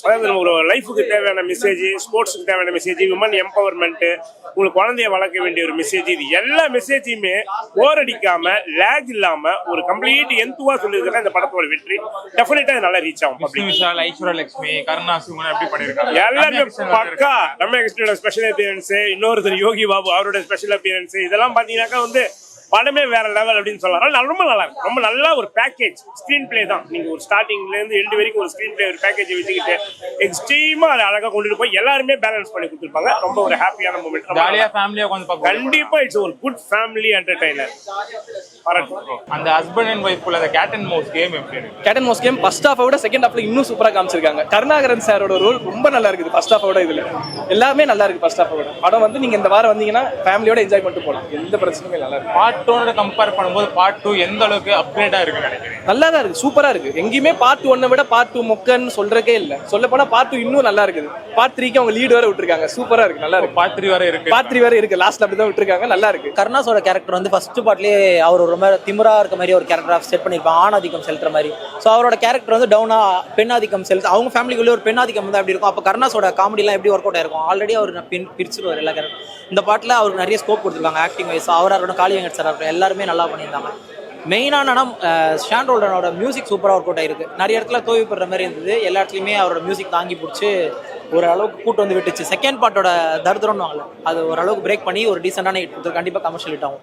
அதாவது ஒரு லைஃபுக்கு தேவையான மெசேஜ், ஸ்போர்ட்ஸுக்கு தேவையான மெசேஜ், விமன் எம்பவர்மெண்ட்டு, உங்களுக்கு குழந்தைய வளர்க்க வேண்டிய ஒரு மெசேஜ், இது எல்லா மெசேஜையுமே போர் அடிக்காம லேக் இல்லாம ஒரு கம்ப்ளீட் எந்துவா சொல்லியிருக்கிற இந்த படத்தோட வெற்றி டெஃபினட்டா நல்லா ரீச் ஆகும். விஷால், ஐஸ்வர்யா லட்சுமி, கருணா சிவன் எப்படி பண்ணிருக்காங்க எல்லாமே பக்கா. ரம்யா கிருஷ்ணனோட ஸ்பெஷல் அப்பியரன்ஸ், இன்னொருத்தர் யோகி பாபு அவரோட ஸ்பெஷல் அப்பியரன்ஸ், இதெல்லாம் பாத்தீங்கன்னாக்கா வந்து படமே வேற லெவல் அப்படின்னு சொல்லலாம். ரொம்ப நல்லா இருக்கும். ரொம்ப நல்லா ஒரு பேக்கேஜ் ஸ்கிரீன் பிளே தான். நீங்க ஒரு ஸ்டார்டிங்ல இருந்து எண்டு வரைக்கும் ஒரு ஸ்கிரீன் பிளே ஒரு பேக்கேஜ் வச்சுக்கிட்டு எக்ஸ்ட்ரீமா அதை அழகா கொண்டுட்டு போய் எல்லாருமே பேலன்ஸ் பண்ணி கொடுத்துருப்பாங்க. ரொம்ப ஒரு ஹாப்பியான மூமெண்ட். ஜாலியா ஃபேமிலியா உட்கார்ந்து பார்க்க கண்டிப்பா இட்ஸ் ஒரு குட் ஃபேமிலி என்டர்டைனர். அந்த ஹஸ்பண்ட் அண்ட் ஒய்ஃப் அந்த கேட் அண்ட் மவுஸ் கேம் எப்படி இருக்கு? Cat and mouse game first ஹாஃபை விட செகண்ட் ஹாஃப்ல இன்னும் சூப்பரா காமிச்சிருக்காங்க. கருணாகரன் சாரோட ரோல் ரொம்ப நல்லா இருக்குது ஃபர்ஸ்ட் ஹாஃபை விட. இதுல எல்லாமே நல்லா இருக்கு ஃபர்ஸ்ட் ஹாஃபை விட. படம் வந்து நீங்க இந்த வாரம் வந்தீங்கன்னா ஃபேமிலியோட என்ஜாய் பண்ணிட்டு போகலாம். எந்த பிரச்சனையும் நல்லா இருக்கு. பார்ட் 2 கம்பேர் பண்ணும்போது பார்ட் 2 எந்த அளவுக்கு அப்கிரேடா இருக்கு நினைக்கிறேன்? நல்லா தான் இருக்கு, சூப்பரா இருக்கு. எங்கேயுமே பார்ட் 1 விட பார்ட் 2 மொக்கன்னு சொல்றதே இல்ல. சொல்ல போனா பார்ட் 2 இன்னும் நல்லா இருக்குது. பார்ட் 3க்கு அவங்க லீட் வர விட்டுருக்காங்க. சூப்பரா இருக்கு, நல்லா இருக்கு. பார்ட் 3 வரை இருக்கு. பார்ட் 3 வரை இருக்கு. லாஸ்ட்ல அப்படிதான் விட்டுருக்காங்க. நல்லா இருக்கு. கருணாஸோட கேரக்டர் வந்து ஃபர்ஸ்ட் பார்ட்லயே அவர் ரொம்ப திமிரா இருக்க மாதிரி ஒரு கேரக்டர் ஆஃப் செட் பண்ணிருப்பாங்க. ஆணாதிக்கம் செலுத்துற மாதிரி. ஸோ அவரோட கேரக்டர் வந்து டவுனா பெண்ணாதிக்கம் செலுத்து. அவங்க ஃபேமிலிக்குள்ளே ஒரு பெண்ணாதிக்கம் வந்து அப்படி இருக்கும். அப்போ கருணாஸோட காமெடிலாம் எப்படி ஒர்க் அவுட் ஆயிருக்கும். ஆல்ரெடி அவர் பிரிச்சிருவார் எல்லா கேரக்டர். இந்த பாட்டில் அவருக்கு நிறைய ஸ்கோப் கொடுத்துருக்காங்க ஆக்டிங் வைஸ். அவராக இருக்கட்டும், காளி வெங்கட் சார் இருக்கட்டும், எல்லாருமே நல்லா பண்ணியிருந்தாங்க. மெயினான ஷான் ரோல்டனோட மியூசிக் சூப்பராக ஒர்க் அவுட் ஆயிருக்கு. நிறைய இடத்துல தோய்வுப்படுற மாதிரி இருந்தது. எல்லா இடத்துலையுமே அவரோட மியூசிக் தாங்கி பிடிச்சி ஒரு அளவுக்கு கூட்டு வந்து விட்டுச்சு. செகண்ட் பார்ட்டோட தருதரம்னு வாங்கல, அது ஓரளவுக்கு பிரேக் பண்ணி ஒரு டீசெண்டான ஹிட் கொடுத்து கண்டிப்பாக கமர்ஷியல் ஹிட் ஆகும்.